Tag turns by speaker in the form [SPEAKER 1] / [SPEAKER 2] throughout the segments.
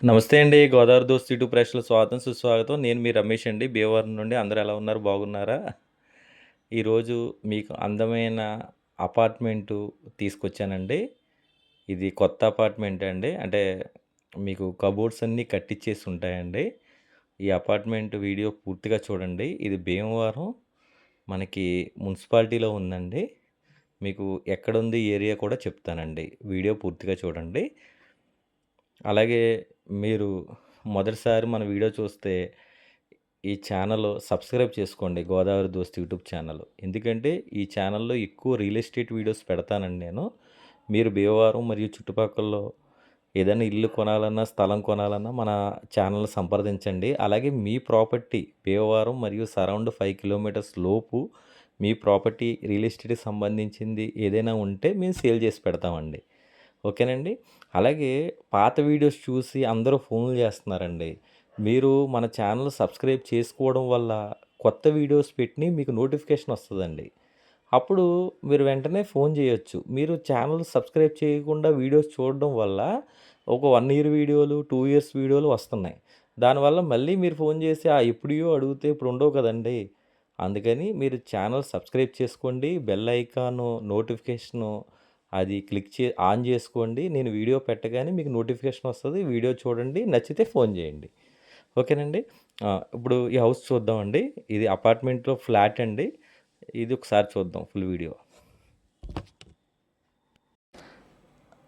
[SPEAKER 1] నమస్తే అండి. గోదావరి దోస్త్ యూట్యూబ్ ప్రేక్షకులకు స్వాగతం, సుస్వాగతం. నేను మీ రమేష్ అండి. భీమవరం నుండి. అందరూ ఎలా ఉన్నారు? బాగున్నారా? ఈరోజు మీకు అందమైన అపార్ట్మెంటు తీసుకొచ్చానండి. ఇది కొత్త అపార్ట్మెంట్ అండి. అంటే మీకు కబోర్డ్స్ అన్నీ కట్టిచ్చేసి ఉంటాయండి. ఈ అపార్ట్మెంట్ వీడియో పూర్తిగా చూడండి. ఇది భీమవరం మనకి మున్సిపాలిటీలో ఉందండి. మీకు ఎక్కడుంది ఏరియా కూడా చెప్తానండి. వీడియో పూర్తిగా చూడండి. అలాగే మీరు మొదటిసారి మన వీడియో చూస్తే ఈ ఛానల్ సబ్స్క్రైబ్ చేసుకోండి. గోదావరి దోస్త్ యూట్యూబ్ ఛానల్. ఎందుకంటే ఈ ఛానల్‌లో ఎక్కువ రియల్ ఎస్టేట్ వీడియోస్ పెడతానండి నేను. మీరు భీమవరం మరియు చుట్టుపక్కల్లో ఏదైనా ఇల్లు కొనాలన్నా, స్థలం కొనాలన్నా మన ఛానల్‌ని సంప్రదించండి. అలాగే మీ ప్రాపర్టీ భీమవరం మరియు సరౌండ్ 5 కిలోమీటర్స్ లోపు మీ ప్రాపర్టీ రియల్ ఎస్టేట్‌కి సంబంధించింది ఏదైనా ఉంటే మేము సేల్ చేసి పెడతామండి. ఓకేనండి. అలాగే పాత వీడియోస్ చూసి అందరూ ఫోన్లు చేస్తున్నారండి. మీరు మన ఛానల్ సబ్స్క్రైబ్ చేసుకోవడం వల్ల కొత్త వీడియోస్ పెట్టినయి మీకు నోటిఫికేషన్ వస్తదండి. అప్పుడు మీరు వెంటనే ఫోన్ చేయొచ్చు. మీరు ఛానల్ సబ్స్క్రైబ్ చేయకుండా వీడియోస్ చూడడం వల్ల ఒక 1 ఇయర్ వీడియోలు, 2 ఇయర్స్ వీడియోలు వస్తున్నాయి. దానివల్ల మళ్ళీ మీరు ఫోన్ చేసి ఎప్పుడియో అడిగితే ఇప్పుడు ఉండవు కదండీ! అందుకని మీరు ఛానల్ సబ్స్క్రైబ్ చేసుకోండి. బెల్ ఐకాను నోటిఫికేషను అది ఆన్ చేసుకోండి. నేను వీడియో పెట్టగానే మీకు నోటిఫికేషన్ వస్తది. వీడియో చూడండి. నచ్చితే ఫోన్ చేయండి. ఓకేనండి. ఇప్పుడు ఈ హౌస్ చూద్దామండి. ఇది అపార్ట్మెంట్‌లో ఫ్లాట్ అండి. ఇది ఒకసారి చూద్దాం ఫుల్ వీడియో.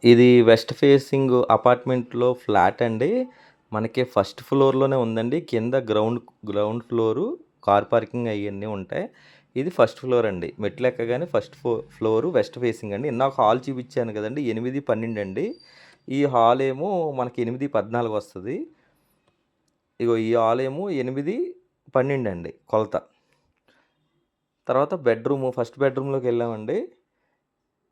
[SPEAKER 1] ఇది వెస్ట్ ఫేసింగ్ అపార్ట్మెంట్‌లో ఫ్లాట్ అండి. మనకి ఫస్ట్ ఫ్లోర్‌లోనే ఉందండి. కింద గ్రౌండ్ ఫ్లోరు కార్ పార్కింగ్ అయన్నీ ఉంటాయి. ఇది ఫస్ట్ ఫ్లోర్ అండి. మెట్లెక్కగానే ఫస్ట్ ఫ్లోరు వెస్ట్ ఫేసింగ్ అండి. ఇందాక హాల్ చూపించాను కదండీ! 8, 12 అండి. ఈ హాల్ ఏమో మనకి 8, 14 వస్తది. ఇగో ఈ హాల్ ఏమో 8, 12 అండి కొలత. తర్వాత ఫస్ట్ బెడ్‌రూమ్‌లోకి వెళ్ళామండి.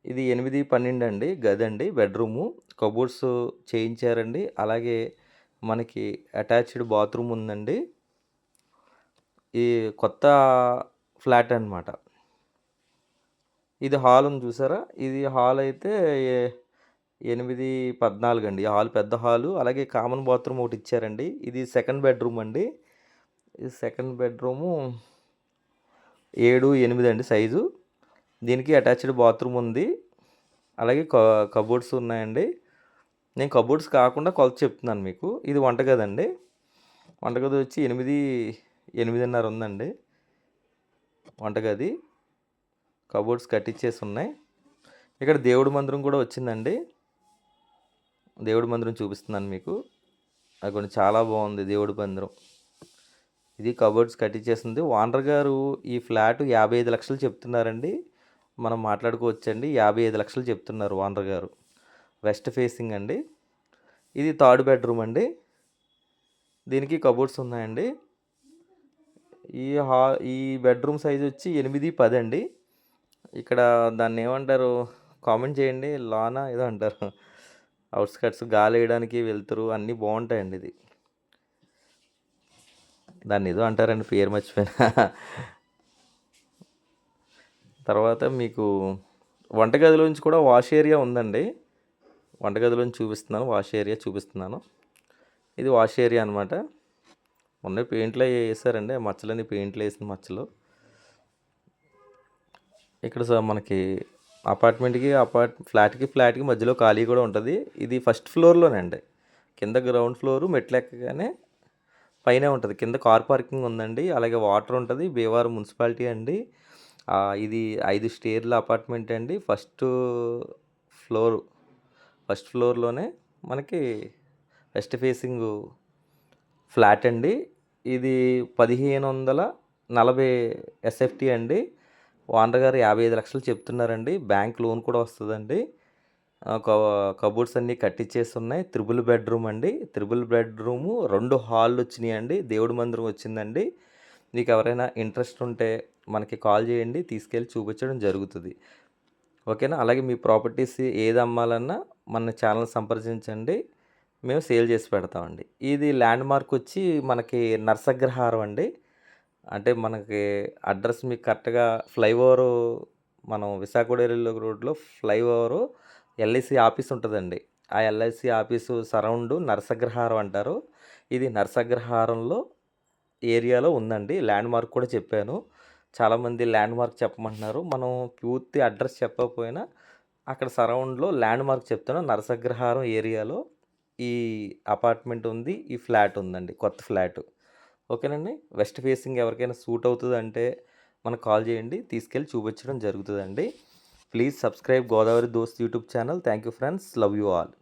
[SPEAKER 1] ఇది 8, 12 అండి గదండి బెడ్‌రూము. కబోర్డ్స్ చేయించారండి. అలాగే మనకి అటాచ్డ్ బాత్రూమ్ ఉందండి. ఈ కొత్త ఫ్లాట్ అనమాట. ఇది హాల్ ఉంది చూసారా? ఇది హాల్ అయితే 8, 14 అండి. ఈ హాల్ పెద్ద హాలు. అలాగే కామన్ బాత్రూమ్ ఒకటి ఇచ్చారండి. ఇది సెకండ్ బెడ్‌రూమ్ అండి. ఇది సెకండ్ బెడ్‌రూము 7, 8 అండి సైజు. దీనికి అటాచ్డ్ బాత్రూమ్ ఉంది. అలాగే కబోర్డ్స్ ఉన్నాయండి. నేను కబోర్డ్స్ కాకుండా కొలత చెప్తున్నాను మీకు. ఇది వంటగది అండి. వంటగది వచ్చి 8, 8:30 ఉందండి వంటగది. కబోర్డ్స్ కట్టించేసి ఉన్నాయి. ఇక్కడ దేవుడి మందిరం కూడా వచ్చిందండి. దేవుడి మందిరం చూపిస్తున్నాను మీకు. అదిగోండి చాలా బాగుంది దేవుడి మందిరం. ఇది కబోర్డ్స్ కట్టించేసింది. ఓనర్ గారు ఈ ఫ్లాట్ 55 లక్షలు చెప్తున్నారండి. మనం మాట్లాడుకోవచ్చండి. 55 లక్షలు చెప్తున్నారు ఓనర్ గారు. వెస్ట్ ఫేసింగ్ అండి. ఇది థర్డ్ బెడ్‌రూమ్ అండి. దీనికి కబోర్డ్స్ ఉన్నాయండి. ఈ బెడ్‌రూమ్ సైజ్ వచ్చి 8, 10 అండి. ఇక్కడ దాన్ని ఏమంటారు? కామెంట్ చేయండి. లానా ఏదో అంటారు. ఔట్‌స్కట్స్ గాలేయడానికి, వెలుతురు అన్నీ బావుంటాయండి ఇది. దాన్నేదో అంటారండి పేరు మర్చిపోయినా. తర్వాత మీకు వంటగదిలోంచి కూడా వాష్ ఏరియా ఉందండి. వంటగదిలోంచి చూపిస్తున్నాను. వాష్ ఏరియా చూపిస్తున్నాను. ఇది వాష్ ఏరియా అనమాట. మొన్నే పెయింట్లు అయి ఏసారండి. మచ్చలన్నీ పెయింట్‌లేసిన మచ్చలు. ఇక్కడ మనకి ఫ్లాట్‌కి మధ్యలో ఖాళీ కూడా ఉంటది. ఇది ఫస్ట్ ఫ్లోర్‌లోనండి. కింద గ్రౌండ్ ఫ్లోరు మెట్లెక్కగానే పైనే ఉంటది. కింద కార్ పార్కింగ్ ఉందండి. అలాగే వాటర్ ఉంటది. భీమవరం మున్సిపాలిటీ అండి. ఇది 5 స్టేర్ల అపార్ట్మెంట్ అండి. ఫ్లోరు ఫస్ట్ ఫ్లోర్‌లోనే మనకి వెస్ట్ ఫేసింగు ఫ్లాట్ అండి. ఇది 1540 ఎస్ఎఫ్టీ అండి. ఓనర్ గారు 55 లక్షలు చెప్తున్నారండి. బ్యాంక్ లోన్ కూడా వస్తదండి. కబోర్డ్స్ అన్నీ కట్టించేసి ఉన్నాయి. త్రిబుల్ బెడ్‌రూమ్ అండి. త్రిబుల్ బెడ్‌రూము 2 హాల్లు వచ్చినాయండి. దేవుడి మందిరం వచ్చిందండి. మీకు ఎవరైనా ఇంట్రెస్ట్ ఉంటే మనకి కాల్ చేయండి. తీసుకెళ్ళి చూపించడం జరుగుతది. ఓకేనా? అలాగే మీ ప్రాపర్టీస్ ఏది అమ్మాలన్నా మన ఛానల్ సంప్రదించండి. మేము సేల్ చేసి పెడతామండి. ఇది ల్యాండ్ మార్క్ వచ్చి మనకి నరసగ్రహారం అండి. అంటే మనకి అడ్రస్ మీకు కరెక్ట్‌గా మనం విశాఖపట్నం రోడ్‌లో ఫ్లైఓవరు ఎల్ఐసి ఆఫీస్ ఉంటదండి. ఆ ఎల్ఐసి ఆఫీసు సరౌండు నరసగ్రహారం అంటారు. ఇది నరసగ్రహారంలో ఏరియాలో ఉందండి. ల్యాండ్‌మార్క్ కూడా చెప్పాను. చాలామంది ల్యాండ్‌మార్క్ చెప్పమంటున్నారు. మనం పూర్తి అడ్రస్ చెప్పకపోయినా అక్కడ సరౌండ్‌లో ల్యాండ్‌మార్క్ చెప్తాను. నరసగ్రహారం ఏరియాలో ఈ అపార్ట్మెంట్ ఉంది. ఈ ఫ్లాట్ ఉందండి. కొత్త ఫ్లాటు. ఓకేనండి. వెస్ట్ ఫేసింగ్ ఎవరికైనా సూట్ అవుతదంటే మనకు కాల్ చేయండి. తీసుకెళ్ళి చూపించడం జరుగుతదండి. ప్లీజ్ సబ్స్క్రైబ్ గోదావరి దోస్త్ YouTube channel. Thank you friends. Love you all.